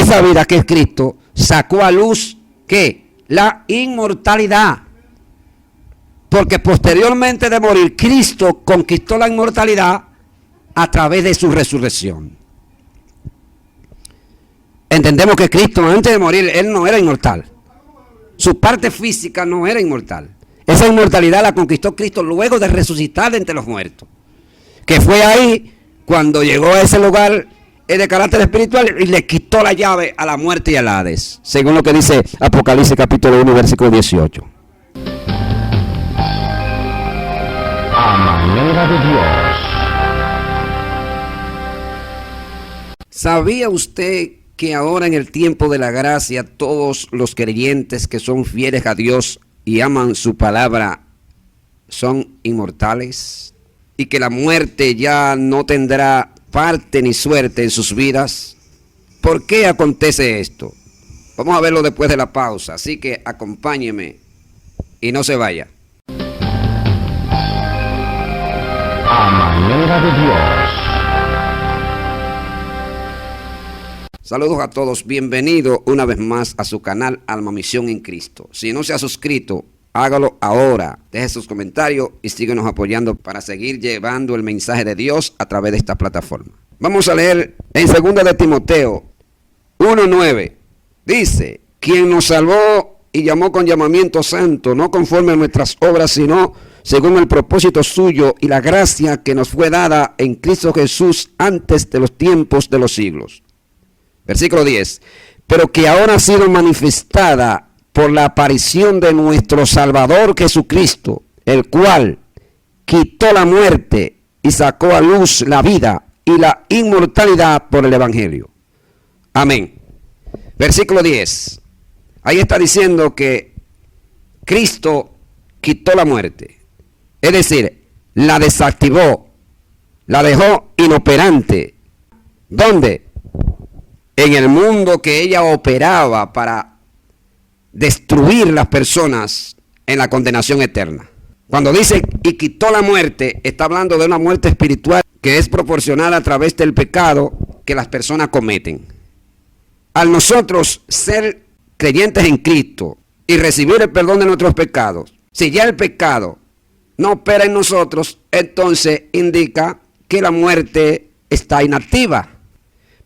esa vida que es Cristo sacó a luz, ¿qué? La inmortalidad. Porque posteriormente de morir, Cristo conquistó la inmortalidad a través de su resurrección. Entendemos que Cristo antes de morir, Él no era inmortal. Su parte física no era inmortal. Esa inmortalidad la conquistó Cristo luego de resucitar de entre los muertos. Que fue ahí cuando llegó a ese lugar de carácter espiritual y le quitó la llave a la muerte y al Hades. Según lo que dice Apocalipsis capítulo 1, versículo 18. A manera de Dios. ¿Sabía usted que ahora en el tiempo de la gracia todos los creyentes que son fieles a Dios y aman su palabra son inmortales? Y que la muerte ya no tendrá parte ni suerte en sus vidas. ¿Por qué acontece esto? Vamos a verlo después de la pausa, así que acompáñeme y no se vaya. A manera de Dios. Saludos a todos, bienvenido una vez más a su canal Alma Misión en Cristo. Si no se ha suscrito, hágalo ahora, deje sus comentarios y síguenos apoyando para seguir llevando el mensaje de Dios a través de esta plataforma. Vamos a leer en 2 de Timoteo 1:9. Dice, quien nos salvó y llamó con llamamiento santo, no conforme a nuestras obras, sino según el propósito suyo y la gracia que nos fue dada en Cristo Jesús antes de los tiempos de los siglos. Versículo 10. Pero que ahora ha sido manifestada por la aparición de nuestro Salvador Jesucristo, el cual quitó la muerte y sacó a luz la vida y la inmortalidad por el Evangelio. Amén. Versículo 10. Ahí está diciendo que Cristo quitó la muerte. Es decir, la desactivó, la dejó inoperante. ¿Dónde? En el mundo que ella operaba para destruir las personas en la condenación eterna. Cuando dice y quitó la muerte, está hablando de una muerte espiritual que es proporcional a través del pecado que las personas cometen. Al nosotros ser creyentes en Cristo y recibir el perdón de nuestros pecados, si ya el pecado no opera en nosotros, entonces indica que la muerte está inactiva.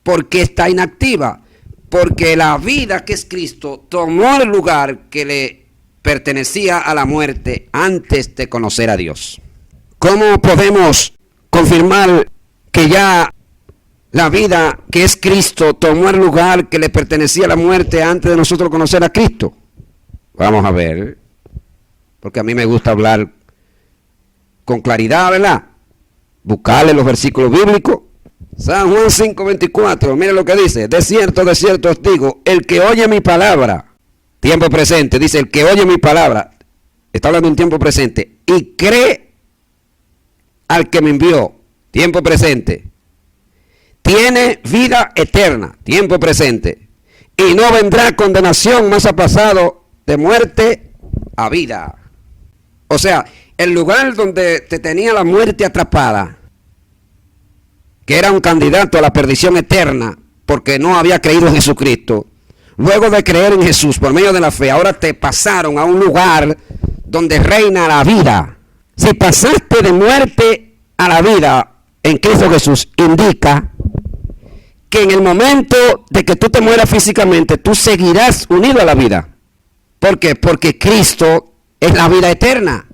¿Por qué está inactiva? Porque la vida que es Cristo tomó el lugar que le pertenecía a la muerte antes de conocer a Dios. ¿Cómo podemos confirmar que ya la vida que es Cristo tomó el lugar que le pertenecía a la muerte antes de nosotros conocer a Cristo? Vamos a ver, porque a mí me gusta hablar con claridad, ¿verdad? Buscarle los versículos bíblicos. San Juan 5:24, mire lo que dice. De cierto os digo, el que oye mi palabra, tiempo presente, dice el que oye mi palabra, está hablando de un tiempo presente, y cree al que me envió, tiempo presente, tiene vida eterna, tiempo presente, y no vendrá condenación, más ha pasado de muerte a vida. O sea, el lugar donde te tenía la muerte atrapada, que era un candidato a la perdición eterna porque no había creído en Jesucristo, luego de creer en Jesús por medio de la fe, ahora te pasaron a un lugar donde reina la vida. Si pasaste de muerte a la vida en Cristo Jesús, indica que en el momento de que tú te mueras físicamente, tú seguirás unido a la vida. ¿Por qué? Porque Cristo es la vida eterna.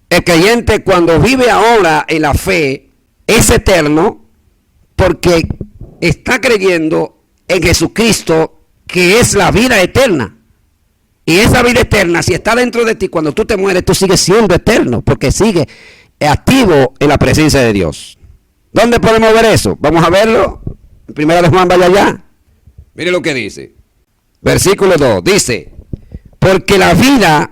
El creyente cuando vive ahora en la fe es eterno porque está creyendo en Jesucristo, que es la vida eterna. Y esa vida eterna, si está dentro de ti, cuando tú te mueres, tú sigues siendo eterno, porque sigues activo en la presencia de Dios. ¿Dónde podemos ver eso? Vamos a verlo. En 1 de Juan, vaya allá. Mire lo que dice. Versículo 2, dice, porque la vida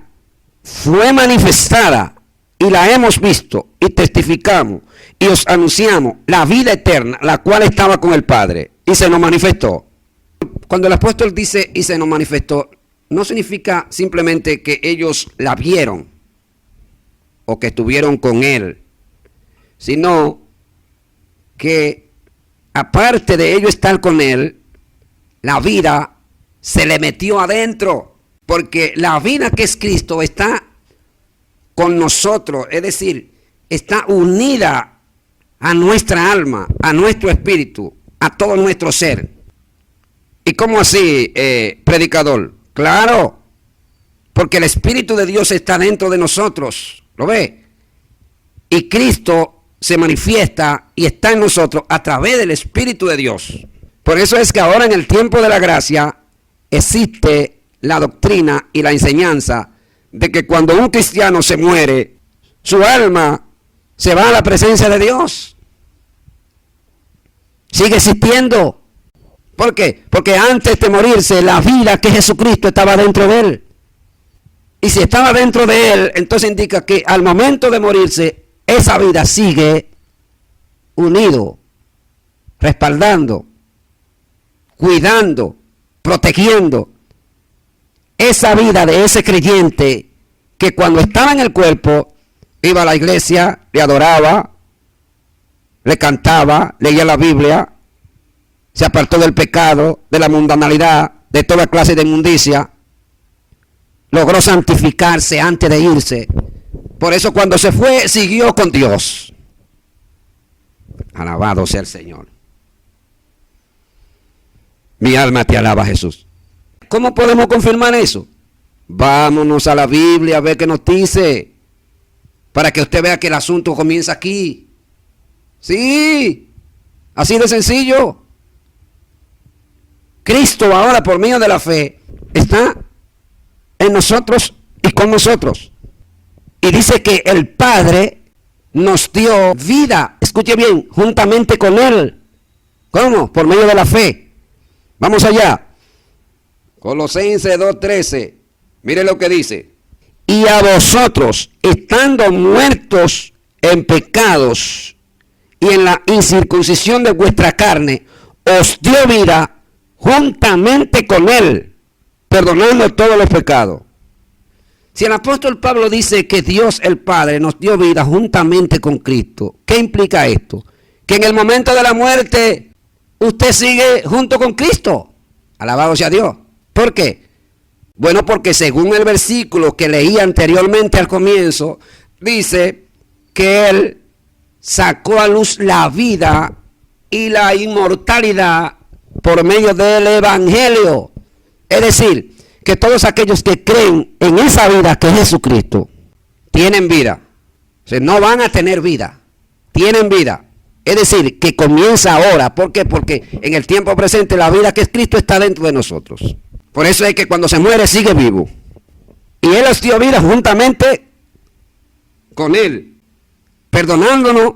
fue manifestada y la hemos visto y testificamos y os anunciamos la vida eterna, la cual estaba con el Padre y se nos manifestó. Cuando el apóstol dice y se nos manifestó, no significa simplemente que ellos la vieron o que estuvieron con él, sino que aparte de ellos estar con él, la vida se le metió adentro, porque la vida que es Cristo está con nosotros, es decir, está unida a nuestra alma, a nuestro espíritu, a todo nuestro ser. ¿Y cómo así, predicador? Claro, porque el Espíritu de Dios está dentro de nosotros, ¿lo ve? Y Cristo se manifiesta y está en nosotros a través del Espíritu de Dios. Por eso es que ahora en el tiempo de la gracia existe la doctrina y la enseñanza de que cuando un cristiano se muere, su alma se va a la presencia de Dios. Sigue existiendo. ¿Por qué? Porque antes de morirse, la vida que Jesucristo estaba dentro de él. Y si estaba dentro de él, entonces indica que al momento de morirse, esa vida sigue unido, respaldando, cuidando, protegiendo esa vida de ese creyente que cuando estaba en el cuerpo iba a la iglesia, le adoraba, le cantaba, leía la Biblia, se apartó del pecado, de la mundanalidad, de toda clase de inmundicia, logró santificarse antes de irse. Por eso cuando se fue, siguió con Dios. Alabado sea el Señor. Mi alma te alaba, Jesús. ¿Cómo podemos confirmar eso? Vámonos a la Biblia a ver qué nos dice, para que usted vea que el asunto comienza aquí. Sí, así de sencillo. Cristo ahora por medio de la fe está en nosotros y con nosotros. Y dice que el Padre nos dio vida, escuche bien, juntamente con Él. ¿Cómo? Por medio de la fe. Vamos allá. Colosenses 2:13. Mire lo que dice. Y a vosotros, estando muertos en pecados y en la incircuncisión de vuestra carne, os dio vida juntamente con Él, perdonando todos los pecados. Si el apóstol Pablo dice que Dios el Padre nos dio vida juntamente con Cristo, ¿qué implica esto? Que en el momento de la muerte usted sigue junto con Cristo. Alabado sea Dios. ¿Por qué? Bueno, porque según el versículo que leí anteriormente al comienzo, dice que Él sacó a luz la vida y la inmortalidad por medio del Evangelio. Es decir, que todos aquellos que creen en esa vida que es Jesucristo, tienen vida. O sea, no van a tener vida, tienen vida. Es decir, que comienza ahora. ¿Por qué? Porque en el tiempo presente la vida que es Cristo está dentro de nosotros. Por eso es que cuando se muere sigue vivo. Y Él nos dio vida juntamente con Él, perdonándonos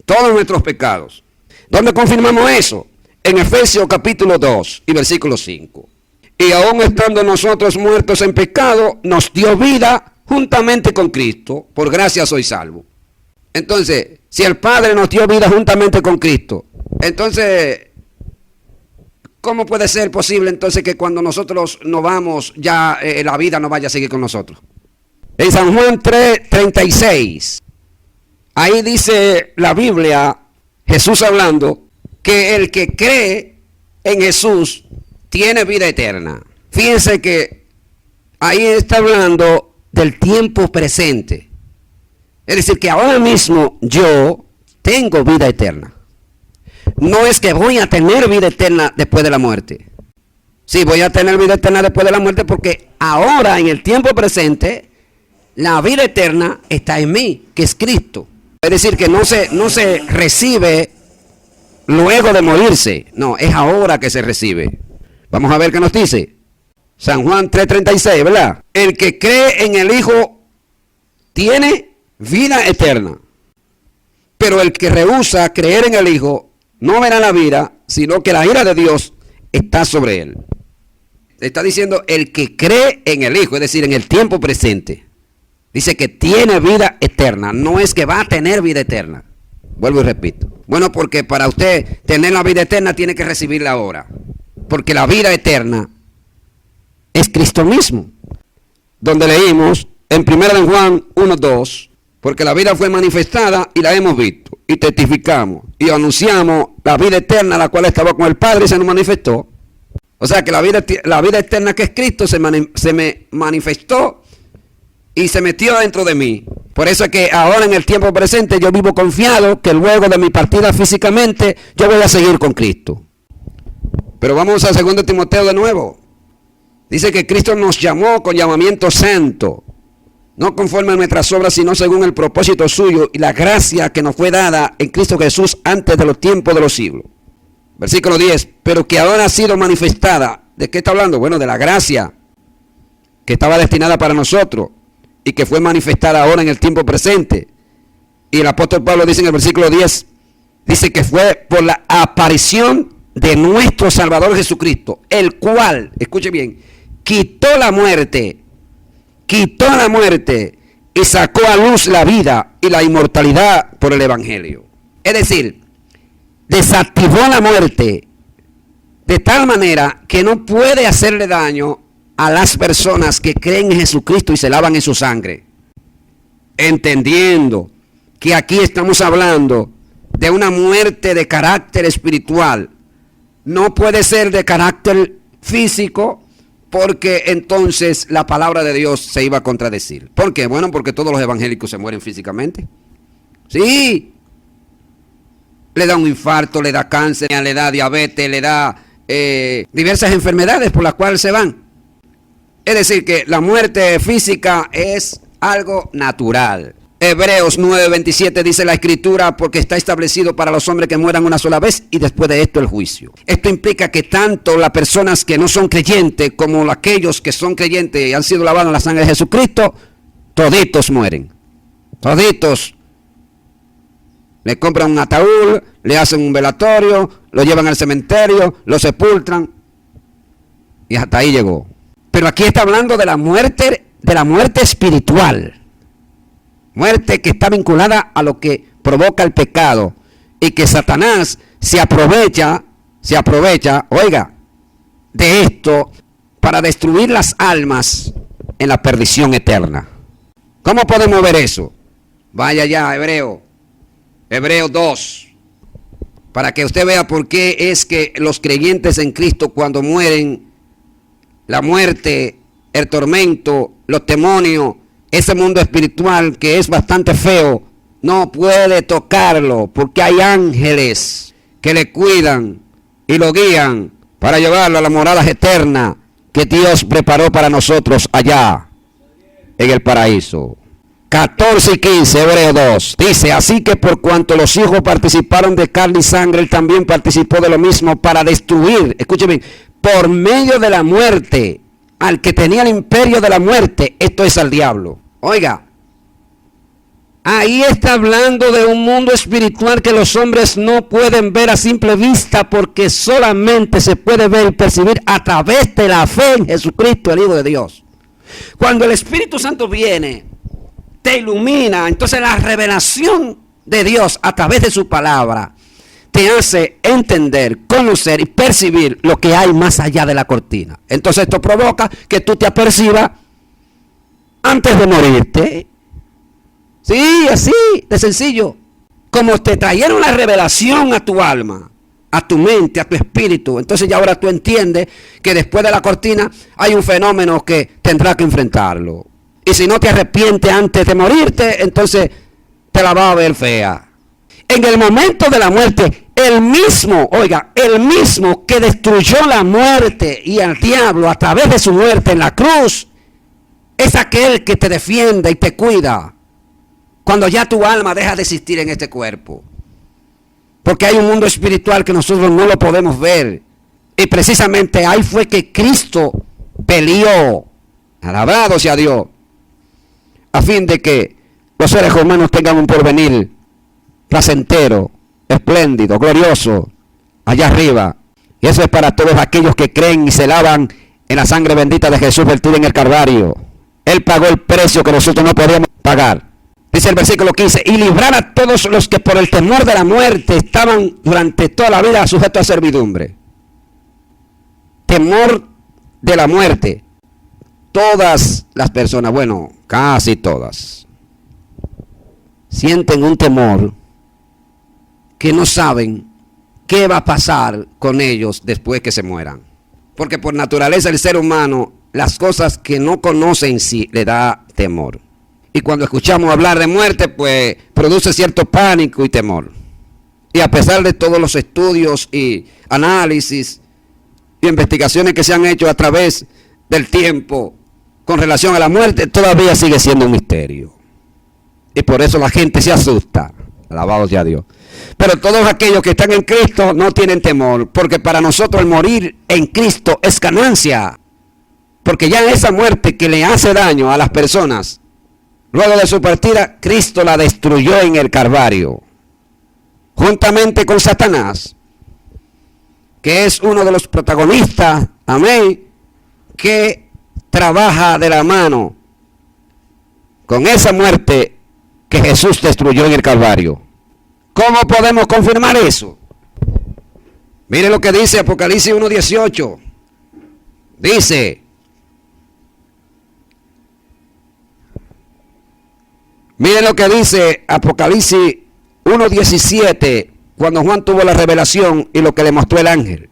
todos nuestros pecados. ¿Dónde confirmamos eso? En Efesios capítulo 2 y versículo 5. Y aún estando nosotros muertos en pecado, nos dio vida juntamente con Cristo. Por gracia soy salvo. Entonces, si el Padre nos dio vida juntamente con Cristo, entonces, ¿cómo puede ser posible entonces que cuando nosotros nos vamos, ya la vida no vaya a seguir con nosotros? En San Juan 3:36, ahí dice la Biblia, Jesús hablando, que el que cree en Jesús tiene vida eterna. Fíjense que ahí está hablando del tiempo presente. Es decir, que ahora mismo yo tengo vida eterna. No es que voy a tener vida eterna después de la muerte. Sí, voy a tener vida eterna después de la muerte porque ahora en el tiempo presente la vida eterna está en mí, que es Cristo. Es decir, que no se recibe luego de morirse. No, es ahora que se recibe. Vamos a ver qué nos dice. San Juan 3:36, ¿verdad? El que cree en el Hijo tiene vida eterna. Pero el que rehúsa creer en el Hijo no verá la vida, sino que la ira de Dios está sobre él. Está diciendo el que cree en el Hijo, es decir, en el tiempo presente. Dice que tiene vida eterna, no es que va a tener vida eterna. Vuelvo y repito. Bueno, porque para usted tener la vida eterna tiene que recibirla ahora. Porque la vida eterna es Cristo mismo. Donde leímos en 1 Juan 1:2, porque la vida fue manifestada y la hemos visto, y testificamos, y anunciamos la vida eterna, la cual estaba con el Padre y se nos manifestó. O sea que la vida eterna que es Cristo se me manifestó y se metió dentro de mí. Por eso es que ahora en el tiempo presente yo vivo confiado que luego de mi partida físicamente yo voy a seguir con Cristo. Pero vamos a 2 Timoteo de nuevo. Dice que Cristo nos llamó con llamamiento santo, no conforme a nuestras obras, sino según el propósito suyo y la gracia que nos fue dada en Cristo Jesús antes de los tiempos de los siglos. Versículo 10, pero que ahora ha sido manifestada. ¿De qué está hablando? Bueno, de la gracia que estaba destinada para nosotros y que fue manifestada ahora en el tiempo presente. Y el apóstol Pablo dice en el versículo 10, dice que fue por la aparición de nuestro Salvador Jesucristo, el cual, escuche bien, quitó la muerte y sacó a luz la vida y la inmortalidad por el Evangelio. Es decir, desactivó la muerte de tal manera que no puede hacerle daño a las personas que creen en Jesucristo y se lavan en su sangre. Entendiendo que aquí estamos hablando de una muerte de carácter espiritual. No puede ser de carácter físico, porque entonces la palabra de Dios se iba a contradecir. ¿Por qué? Bueno, porque todos los evangélicos se mueren físicamente. Sí. Le da un infarto, le da cáncer, le da diabetes, le da diversas enfermedades por las cuales se van. Es decir, que la muerte física es algo natural. Hebreos 9:27 dice la Escritura, porque está establecido para los hombres que mueran una sola vez y después de esto el juicio. Esto implica que tanto las personas que no son creyentes como aquellos que son creyentes y han sido lavados en la sangre de Jesucristo, toditos mueren. Toditos. Le compran un ataúd, le hacen un velatorio, lo llevan al cementerio, lo sepultan y hasta ahí llegó. Pero aquí está hablando de la muerte espiritual. Muerte que está vinculada a lo que provoca el pecado y que Satanás se aprovecha, oiga, de esto para destruir las almas en la perdición eterna. ¿Cómo podemos ver eso? Vaya ya, Hebreo 2, para que usted vea por qué es que los creyentes en Cristo cuando mueren, la muerte, el tormento, los demonios, ese mundo espiritual que es bastante feo, no puede tocarlo, porque hay ángeles que le cuidan y lo guían para llevarlo a las moradas eternas que Dios preparó para nosotros allá en el paraíso. 14 y 15, Hebreo 2, dice, así que por cuanto los hijos participaron de carne y sangre, él también participó de lo mismo para destruir, escúcheme, por medio de la muerte, al que tenía el imperio de la muerte, esto es al diablo. Oiga, ahí está hablando de un mundo espiritual que los hombres no pueden ver a simple vista, porque solamente se puede ver y percibir a través de la fe en Jesucristo, el Hijo de Dios. Cuando el Espíritu Santo viene, te ilumina, entonces la revelación de Dios a través de su palabra te hace entender, conocer y percibir lo que hay más allá de la cortina. Entonces esto provoca que tú te apercibas antes de morirte. Sí, así de sencillo. Como te trajeron la revelación a tu alma, a tu mente, a tu espíritu, entonces ya ahora tú entiendes que después de la cortina hay un fenómeno que tendrás que enfrentarlo. Y si no te arrepientes antes de morirte, entonces te la vas a ver fea. En el momento de la muerte, el mismo que destruyó la muerte y al diablo a través de su muerte en la cruz, es aquel que te defiende y te cuida cuando ya tu alma deja de existir en este cuerpo. Porque hay un mundo espiritual que nosotros no lo podemos ver. Y precisamente ahí fue que Cristo peleó, alabado sea Dios, a fin de que los seres humanos tengan un porvenir placentero, espléndido, glorioso, allá arriba. Y eso es para todos aquellos que creen y se lavan en la sangre bendita de Jesús vertida en el Calvario. Él pagó el precio que nosotros no podíamos pagar. Dice el versículo 15, y librar a todos los que por el temor de la muerte estaban durante toda la vida sujetos a servidumbre. Temor de la muerte. Todas las personas, bueno, casi todas, sienten un temor que no saben qué va a pasar con ellos después que se mueran. Porque por naturaleza el ser humano, las cosas que no conoce en sí, le da temor. Y cuando escuchamos hablar de muerte, pues produce cierto pánico y temor. Y a pesar de todos los estudios y análisis y investigaciones que se han hecho a través del tiempo con relación a la muerte, todavía sigue siendo un misterio. Y por eso la gente se asusta. Alabado sea Dios. Pero todos aquellos que están en Cristo no tienen temor, porque para nosotros el morir en Cristo es ganancia. Porque ya esa muerte que le hace daño a las personas, luego de su partida, Cristo la destruyó en el Calvario, juntamente con Satanás, que es uno de los protagonistas, amén, que trabaja de la mano con esa muerte que Jesús destruyó en el Calvario. ¿Cómo podemos confirmar eso? Mire lo que dice Apocalipsis 1:18. Dice: miren lo que dice Apocalipsis 1:17, cuando Juan tuvo la revelación y lo que le mostró el ángel.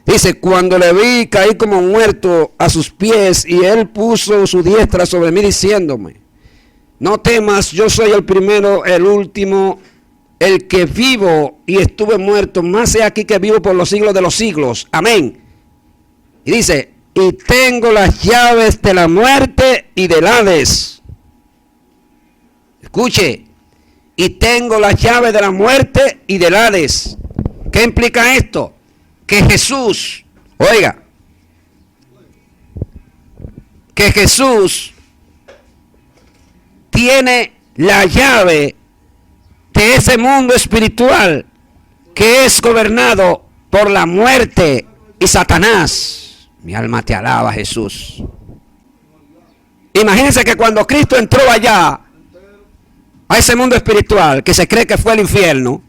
Dice: cuando le vi, caí como muerto a sus pies, y él puso su diestra sobre mí diciéndome: no temas, yo soy el primero, el último, el que vivo y estuve muerto, más he aquí que vivo por los siglos de los siglos. Amén. Y dice: y tengo las llaves de la muerte y del Hades. Escuche, y tengo las llaves de la muerte y del Hades. ¿Qué implica esto? Que Jesús, oiga, que Jesús tiene la llave de ese mundo espiritual que es gobernado por la muerte y Satanás. Mi alma te alaba, Jesús. Imagínense que cuando Cristo entró allá a ese mundo espiritual que se cree que fue el infierno,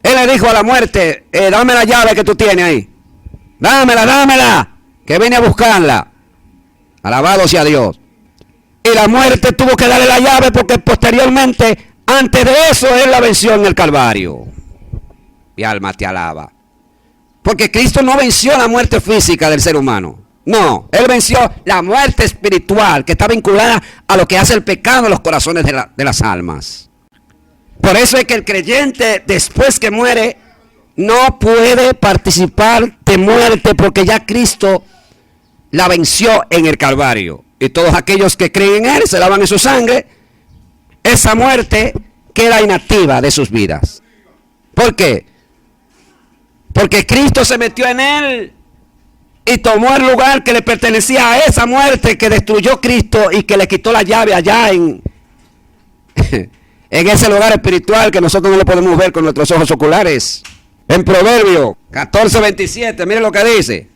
Él le dijo a la muerte: dame la llave que tú tienes ahí, dámela, que vine a buscarla. Alabado sea Dios. Y la muerte tuvo que darle la llave, porque posteriormente, antes de eso, Él la venció en el Calvario. Mi alma te alaba. Porque Cristo no venció la muerte física del ser humano. No, Él venció la muerte espiritual, que está vinculada a lo que hace el pecado en los corazones de las almas. Por eso es que el creyente, después que muere, no puede participar de muerte, porque ya Cristo la venció en el Calvario. Y todos aquellos que creen en Él, se lavan en su sangre, esa muerte queda inactiva de sus vidas. ¿Por qué? Porque Cristo se metió en Él y tomó el lugar que le pertenecía a esa muerte que destruyó Cristo y que le quitó la llave allá en ese lugar espiritual que nosotros no lo podemos ver con nuestros ojos oculares. En Proverbio 14:27, mire lo que dice.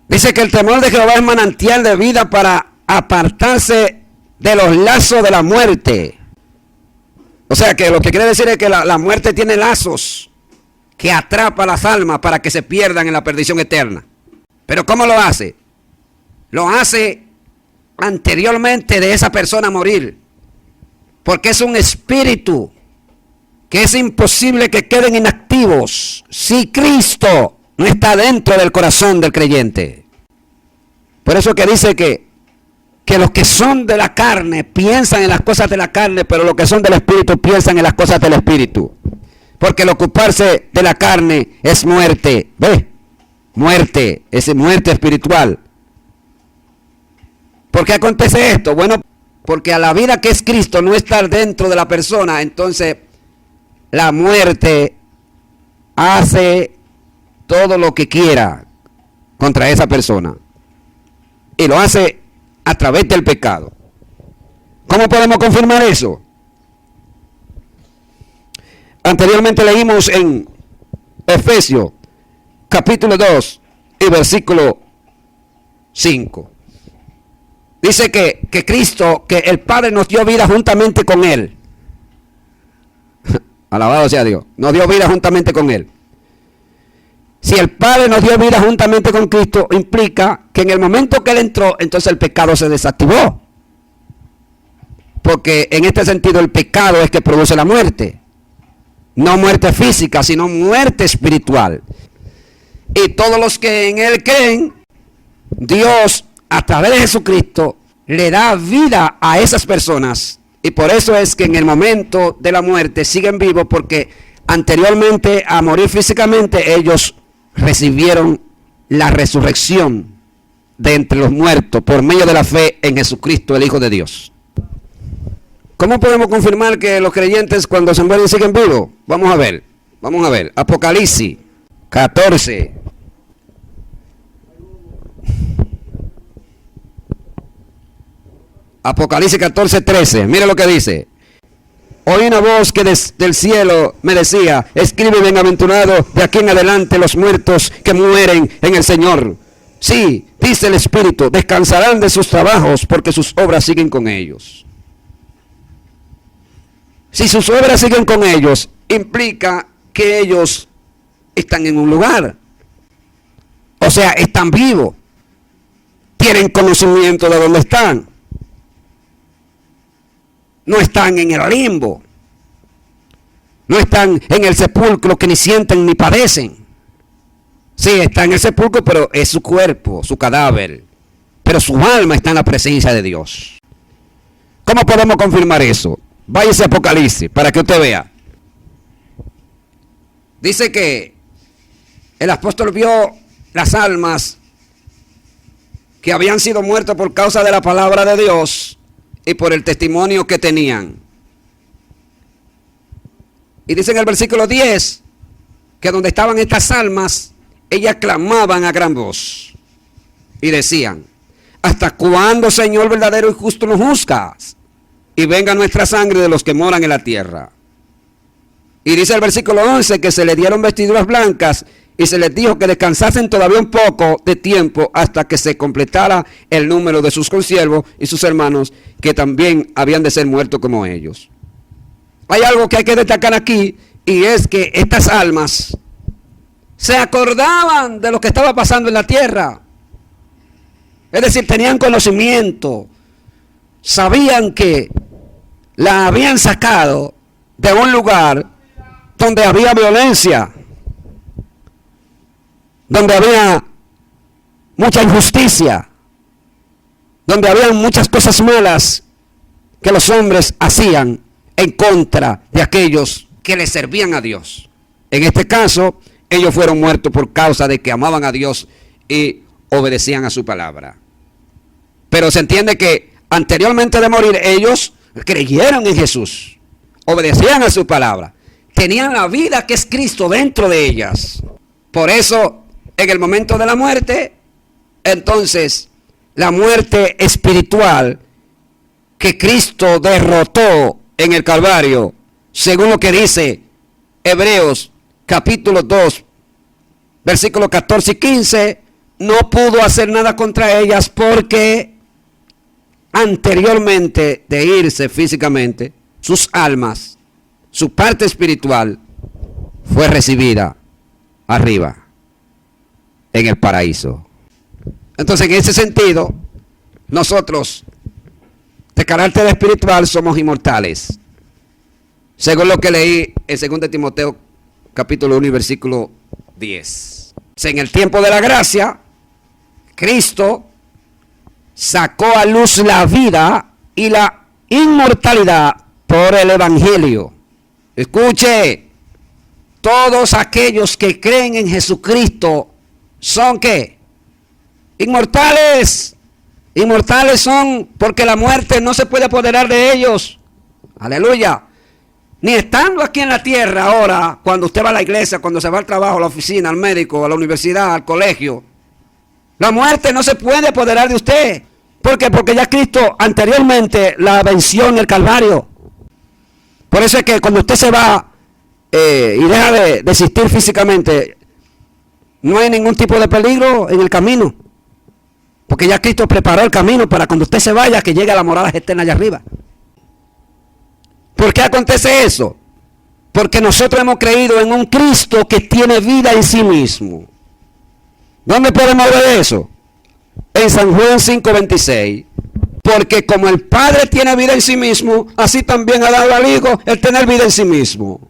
Dice que el temor de Jehová es manantial de vida para apartarse de los lazos de la muerte. O sea que lo que quiere decir es que la muerte tiene lazos que atrapa a las almas para que se pierdan en la perdición eterna. Pero ¿cómo lo hace? Lo hace anteriormente de esa persona morir, porque es un espíritu que es imposible que queden inactivos si Cristo no está dentro del corazón del creyente. Por eso que dice que los que son de la carne piensan en las cosas de la carne, pero los que son del espíritu piensan en las cosas del espíritu. Porque el ocuparse de la carne es muerte. ¿Ve? Muerte, es muerte espiritual. ¿Por qué acontece esto? Bueno, porque a la vida que es Cristo no estar dentro de la persona, entonces la muerte hace todo lo que quiera contra esa persona. Y lo hace a través del pecado. ¿Cómo podemos confirmar eso? Anteriormente leímos en Efesios capítulo 2 y versículo 5. Dice que Cristo, que el Padre nos dio vida juntamente con Él. Alabado sea Dios. Nos dio vida juntamente con Él. Si el Padre nos dio vida juntamente con Cristo, implica que en el momento que Él entró, entonces el pecado se desactivó. Porque en este sentido el pecado es que produce la muerte. No muerte física, sino muerte espiritual. Y todos los que en Él creen, Dios a través de Jesucristo le da vida a esas personas. Y por eso es que en el momento de la muerte siguen vivos, porque anteriormente a morir físicamente ellos recibieron la resurrección de entre los muertos por medio de la fe en Jesucristo, el Hijo de Dios. ¿Cómo podemos confirmar que los creyentes cuando se mueren siguen vivos? Vamos a ver. Apocalipsis 14. Apocalipsis 14:13. Mire lo que dice. Oí una voz que del cielo me decía: escribe, bienaventurado de aquí en adelante los muertos que mueren en el Señor. Sí, dice el Espíritu, descansarán de sus trabajos porque sus obras siguen con ellos. Si sus obras siguen con ellos, implica que ellos están en un lugar. O sea, están vivos. Tienen conocimiento de dónde están. No están en el limbo. No están en el sepulcro que ni sienten ni padecen. Sí, está en el sepulcro, pero es su cuerpo, su cadáver. Pero su alma está en la presencia de Dios. ¿Cómo podemos confirmar eso? Váyase a Apocalipsis para que usted vea. Dice que el apóstol vio las almas que habían sido muertas por causa de la palabra de Dios y por el testimonio que tenían. Y dice en el versículo 10 que donde estaban estas almas, ellas clamaban a gran voz y decían: ¿hasta cuándo, Señor verdadero y justo, nos juzgas? Y venga nuestra sangre de los que moran en la tierra. Y dice el versículo 11 que se les dieron vestiduras blancas y se les dijo que descansasen todavía un poco de tiempo hasta que se completara el número de sus consiervos y sus hermanos, que también habían de ser muertos como ellos. Hay algo que hay que destacar aquí, y es que estas almas se acordaban de lo que estaba pasando en la tierra. Es decir, tenían conocimiento, sabían que la habían sacado de un lugar donde había violencia, donde había mucha injusticia, donde había muchas cosas malas que los hombres hacían en contra de aquellos que le servían a Dios. En este caso, ellos fueron muertos por causa de que amaban a Dios y obedecían a su palabra. Pero se entiende que anteriormente de morir, ellos creyeron en Jesús, obedecían a su palabra, tenían la vida que es Cristo dentro de ellas. Por eso, en el momento de la muerte, entonces, la muerte espiritual que Cristo derrotó en el Calvario, según lo que dice Hebreos capítulo 2, versículos 14 y 15, no pudo hacer nada contra ellas porque anteriormente de irse físicamente, sus almas, su parte espiritual, fue recibida arriba, en el paraíso. Entonces, en ese sentido, nosotros, de carácter espiritual, somos inmortales. Según lo que leí en 2 Timoteo, capítulo 1 y versículo 10. En el tiempo de la gracia, Cristo sacó a luz la vida y la inmortalidad por el Evangelio. Escuche, todos aquellos que creen en Jesucristo son ¿qué? Inmortales. Inmortales son porque la muerte no se puede apoderar de ellos. Aleluya. Ni estando aquí en la tierra ahora, cuando usted va a la iglesia, cuando se va al trabajo, a la oficina, al médico, a la universidad, al colegio, la muerte no se puede apoderar de usted. ¿Por qué? Porque ya Cristo anteriormente la venció en el Calvario. Por eso es que cuando usted se va y deja de existir físicamente, no hay ningún tipo de peligro en el camino. Porque ya Cristo preparó el camino para cuando usted se vaya, que llegue a la morada eterna allá arriba. ¿Por qué acontece eso? Porque nosotros hemos creído en un Cristo que tiene vida en sí mismo. ¿Dónde podemos ver eso? En San Juan 5:26. Porque como el Padre tiene vida en sí mismo, así también ha dado al Hijo el tener vida en sí mismo.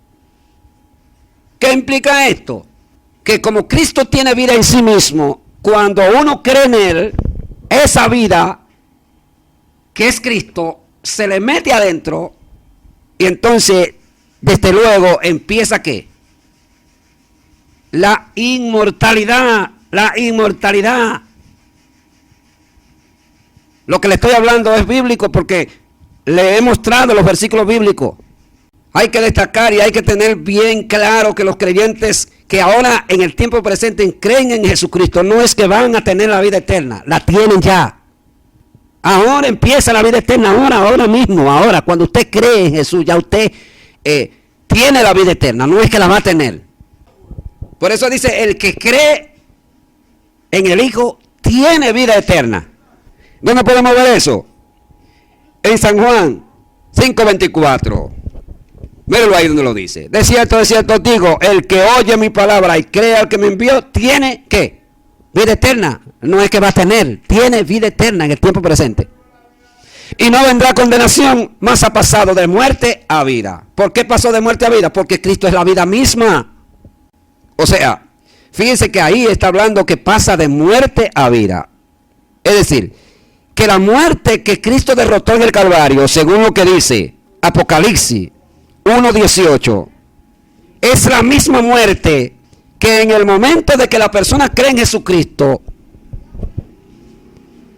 ¿Qué implica esto? que como Cristo tiene vida en sí mismo, cuando uno cree en Él, esa vida que es Cristo se le mete adentro y entonces desde luego empieza ¿qué? La inmortalidad. Lo que le estoy hablando es bíblico porque le he mostrado los versículos bíblicos. Hay que destacar y hay que tener bien claro que los creyentes que ahora en el tiempo presente creen en Jesucristo no es que van a tener la vida eterna, la tienen ya. Ahora empieza la vida eterna, ahora mismo, cuando usted cree en Jesús, ya usted tiene la vida eterna, no es que la va a tener. Por eso dice, el que cree en el Hijo tiene vida eterna. ¿Dónde podemos ver eso? En San Juan 5:24. Míralo ahí donde lo dice. De cierto os digo, el que oye mi palabra y cree al que me envió, tiene ¿qué? Vida eterna. No es que va a tener, tiene vida eterna en el tiempo presente. Y no vendrá condenación, mas ha pasado de muerte a vida. ¿Por qué pasó de muerte a vida? Porque Cristo es la vida misma. O sea, fíjense que ahí está hablando que pasa de muerte a vida. Es decir, que la muerte que Cristo derrotó en el Calvario, según lo que dice Apocalipsis 1:18, es la misma muerte que en el momento de que la persona cree en Jesucristo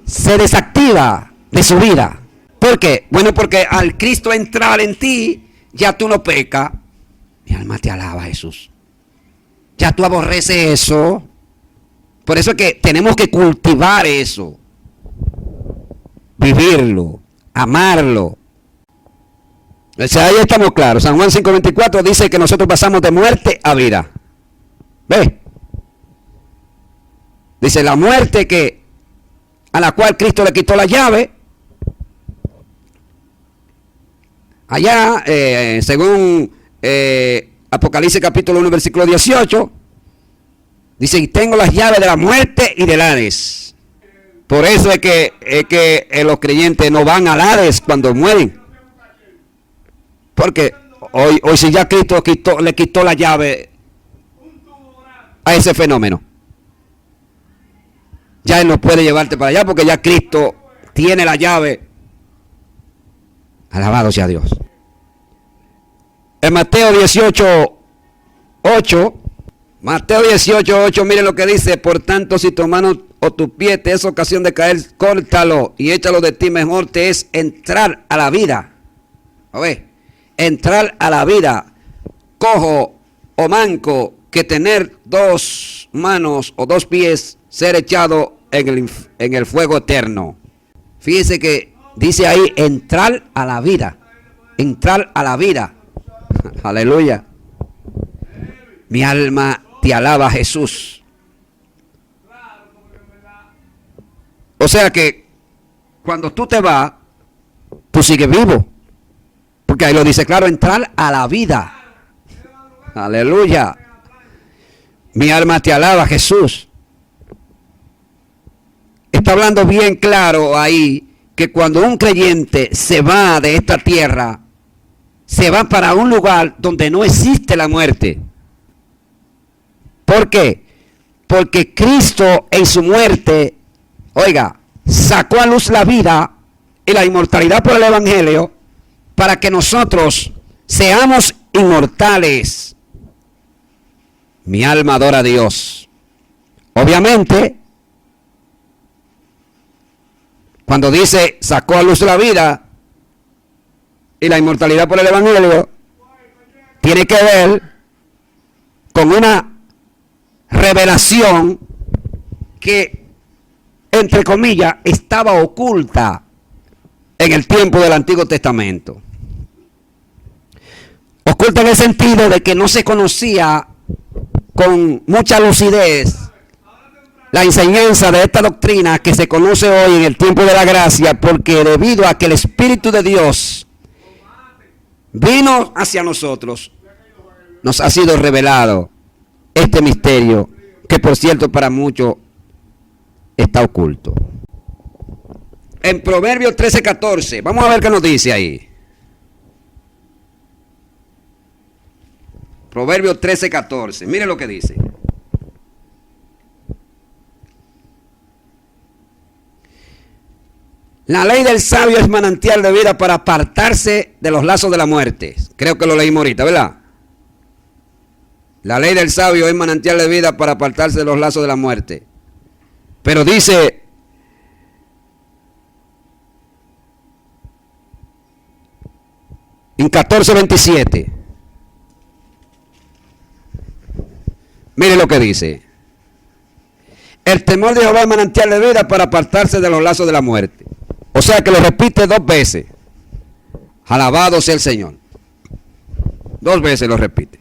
se desactiva de su vida. ¿Por qué? Bueno, porque al Cristo entrar en ti, ya tú no pecas. Mi alma te alaba, Jesús. Ya tú aborreces eso. Por eso es que tenemos que cultivar eso. Vivirlo, amarlo. O sea, ahí estamos claros. San Juan 5:24 dice que nosotros pasamos de muerte a vida. ¿Ve? Dice la muerte a la cual Cristo le quitó la llave. Allá, según Apocalipsis capítulo 1, versículo 18, dice, y tengo las llaves de la muerte y del Hades. Por eso es que los creyentes no van al Hades cuando mueren. Porque hoy si ya Cristo le quitó la llave a ese fenómeno, ya Él no puede llevarte para allá porque ya Cristo tiene la llave. Alabado sea Dios. En Mateo 18:8, mire lo que dice, por tanto si tu mano o tu pie te es ocasión de caer, córtalo y échalo de ti, mejor te es entrar a la vida. A ver, entrar a la vida, cojo o manco, que tener dos manos o dos pies, ser echado en el fuego eterno. Fíjese que dice ahí, entrar a la vida. Entrar a la vida. Aleluya. Mi alma te alaba, Jesús. O sea que cuando tú te vas, tú sigues vivo. Porque ahí lo dice claro, entrar a la vida. Aleluya. Mi alma te alaba, Jesús. Está hablando bien claro ahí que cuando un creyente se va de esta tierra, se va para un lugar donde no existe la muerte. ¿Por qué? Porque Cristo en su muerte, oiga, sacó a luz la vida y la inmortalidad por el Evangelio para que nosotros seamos inmortales. Mi alma adora a Dios. Obviamente, cuando dice sacó a luz la vida y la inmortalidad por el Evangelio, tiene que ver con una revelación que, entre comillas, estaba oculta en el tiempo del Antiguo Testamento. Oculta en el sentido de que no se conocía con mucha lucidez la enseñanza de esta doctrina que se conoce hoy en el tiempo de la gracia, porque debido a que el Espíritu de Dios vino hacia nosotros, nos ha sido revelado este misterio, que por cierto para muchos está oculto. En Proverbios 13:14, vamos a ver qué nos dice ahí. Proverbios 13:14, mire lo que dice. La ley del sabio es manantial de vida para apartarse de los lazos de la muerte. Creo que lo leímos ahorita, ¿verdad? La ley del sabio es manantial de vida para apartarse de los lazos de la muerte. Pero dice, en 14:27, mire lo que dice. El temor de Jehová es manantial de vida para apartarse de los lazos de la muerte. O sea que lo repite 2 veces. Alabado sea el Señor. 2 veces lo repite.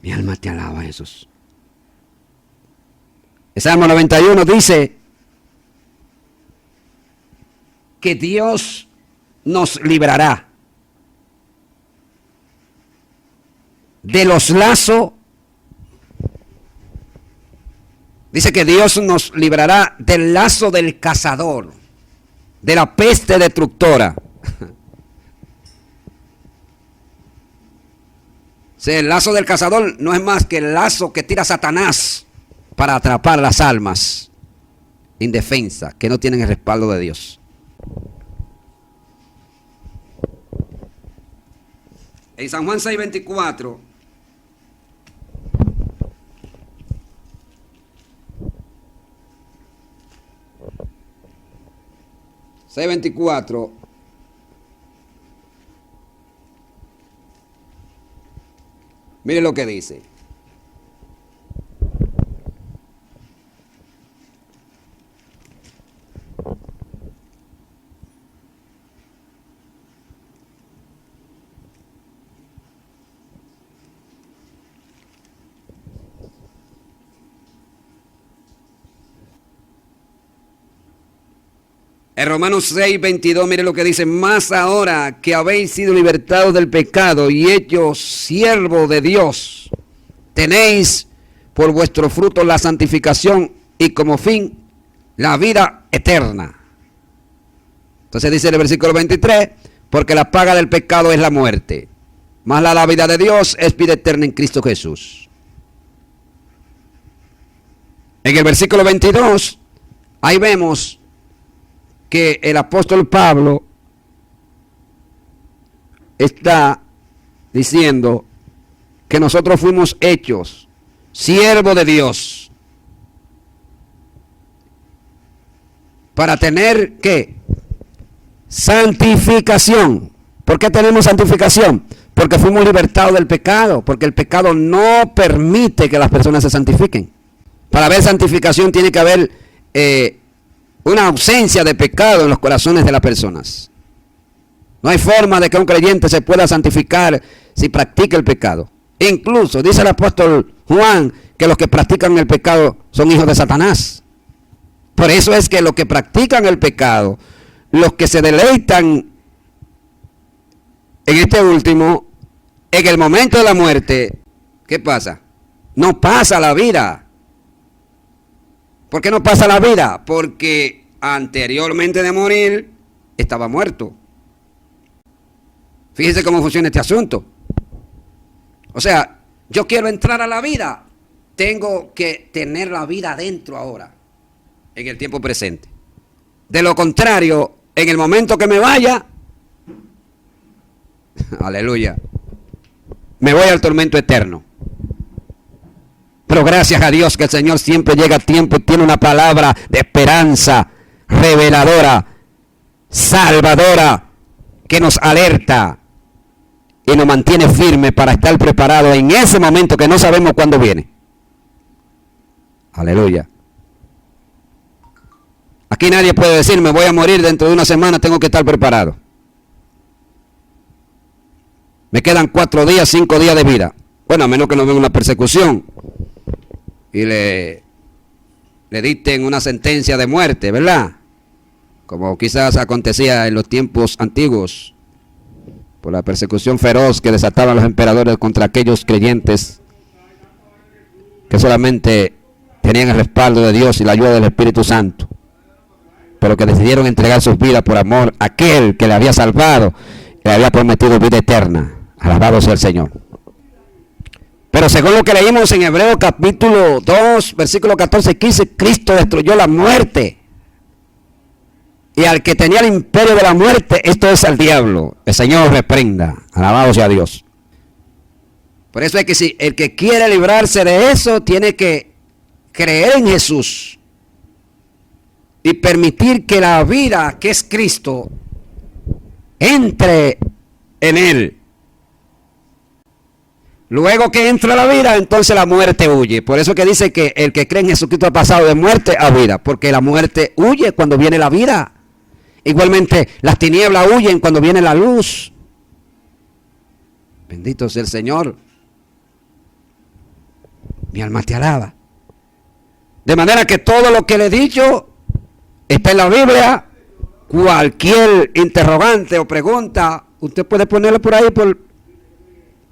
Mi alma te alaba, Jesús. El Salmo 91 dice que Dios nos librará de los lazos. Dice que Dios nos librará del lazo del cazador, de la peste destructora. Sí, el lazo del cazador no es más que el lazo que tira Satanás para atrapar las almas indefensas que no tienen el respaldo de Dios. En San Juan 6:24 6:24 mire lo que dice. En Romanos 6:22, mire lo que dice: más ahora que habéis sido libertados del pecado y hechos siervos de Dios, tenéis por vuestro fruto la santificación y como fin la vida eterna. Entonces dice en el versículo 23, porque la paga del pecado es la muerte, mas la vida de Dios es vida eterna en Cristo Jesús. En el versículo 22, ahí vemos que el apóstol Pablo está diciendo que nosotros fuimos hechos siervos de Dios para tener ¿qué? Santificación. ¿Por qué tenemos santificación? Porque fuimos libertados del pecado, porque el pecado no permite que las personas se santifiquen. Para haber santificación tiene que haber una ausencia de pecado en los corazones de las personas. No hay forma de que un creyente se pueda santificar si practica el pecado. Incluso dice el apóstol Juan que los que practican el pecado son hijos de Satanás. Por eso es que los que practican el pecado, los que se deleitan en este último, en el momento de la muerte, ¿qué pasa? No pasa la vida. ¿Por qué no pasa la vida? Porque anteriormente de morir estaba muerto. Fíjese cómo funciona este asunto. O sea, yo quiero entrar a la vida, tengo que tener la vida adentro ahora, en el tiempo presente. De lo contrario, en el momento que me vaya, aleluya, me voy al tormento eterno. Pero gracias a Dios que el Señor siempre llega a tiempo y tiene una palabra de esperanza, reveladora, salvadora, que nos alerta y nos mantiene firme para estar preparados en ese momento que no sabemos cuándo viene. Aleluya. Aquí nadie puede decir, me voy a morir dentro de una semana, tengo que estar preparado. Me quedan 4 días, 5 días de vida. Bueno, a menos que nos venga una persecución y le dicten una sentencia de muerte, ¿verdad? Como quizás acontecía en los tiempos antiguos, por la persecución feroz que desataban los emperadores contra aquellos creyentes que solamente tenían el respaldo de Dios y la ayuda del Espíritu Santo, pero que decidieron entregar sus vidas por amor a aquel que le había salvado y le había prometido vida eterna. Alabado sea el Señor. Pero según lo que leímos en Hebreos capítulo 2, versículo 14 y 15, Cristo destruyó la muerte. y al que tenía el imperio de la muerte, esto es al diablo. El Señor reprenda. Alabado sea Dios. Por eso es que si el que quiere librarse de eso, tiene que creer en Jesús y permitir que la vida que es Cristo entre en él. Luego que entra la vida, entonces la muerte huye. Por eso que dice que el que cree en Jesucristo ha pasado de muerte a vida, porque la muerte huye cuando viene la vida. Igualmente las tinieblas huyen cuando viene la luz. Bendito sea el Señor. Mi alma te alaba. De manera que todo lo que le he dicho está en la Biblia. Cualquier interrogante o pregunta, usted puede ponerlo por ahí por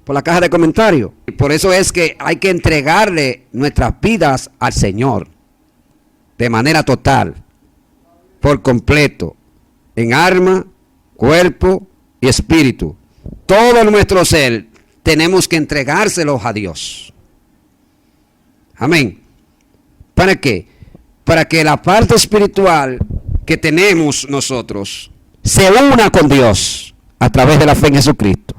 la caja de comentarios. Por eso es que hay que entregarle nuestras vidas al Señor de manera total, por completo, en alma, cuerpo y espíritu. Todo nuestro ser tenemos que entregárselos a Dios. Amén. ¿Para qué? Para que la parte espiritual que tenemos nosotros se una con Dios a través de la fe en Jesucristo.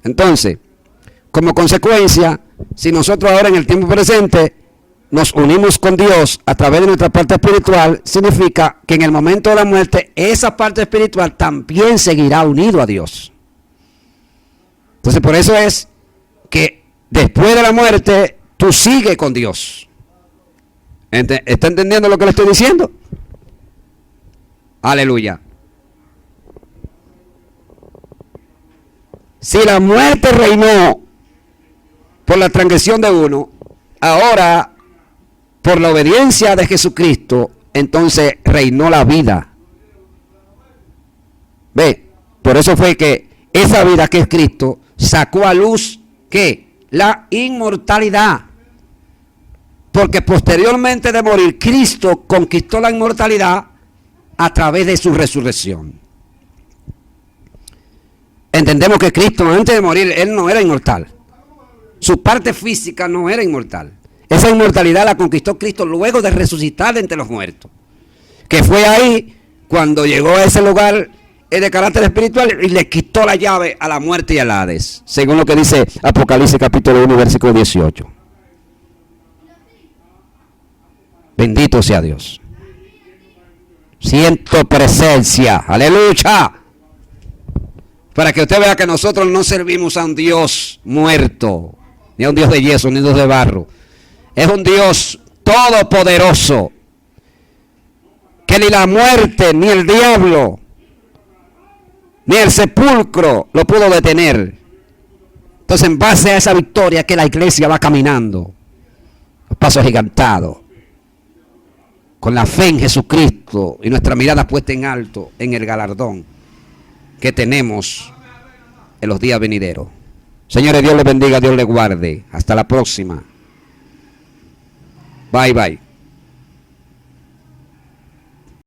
Entonces, como consecuencia, si nosotros ahora en el tiempo presente nos unimos con Dios a través de nuestra parte espiritual, significa que en el momento de la muerte, esa parte espiritual también seguirá unido a Dios. Entonces, por eso es que después de la muerte, tú sigues con Dios. ¿Está entendiendo lo que le estoy diciendo? Aleluya. Si la muerte reinó por la transgresión de uno, ahora por la obediencia de Jesucristo, entonces reinó la vida. Ve, por eso fue que esa vida que es Cristo sacó a luz, ¿qué? La inmortalidad. Porque posteriormente de morir, Cristo conquistó la inmortalidad a través de su resurrección. Entendemos que Cristo antes de morir, Él no era inmortal. Su parte física no era inmortal. Esa inmortalidad la conquistó Cristo luego de resucitar de entre los muertos. Que fue ahí cuando llegó a ese lugar de carácter espiritual y le quitó la llave a la muerte y al Hades. Según lo que dice Apocalipsis capítulo 1, versículo 18. Bendito sea Dios. Siento presencia. Aleluya. Para que usted vea que nosotros no servimos a un Dios muerto, ni a un Dios de yeso, ni a un Dios de barro. Es un Dios todopoderoso, que ni la muerte, ni el diablo, ni el sepulcro lo pudo detener. Entonces, en base a esa victoria que la iglesia va caminando, a pasos agigantados, con la fe en Jesucristo y nuestra mirada puesta en alto en el galardón que tenemos en los días venideros. Señores, Dios les bendiga, Dios les guarde. Hasta la próxima. Bye, bye.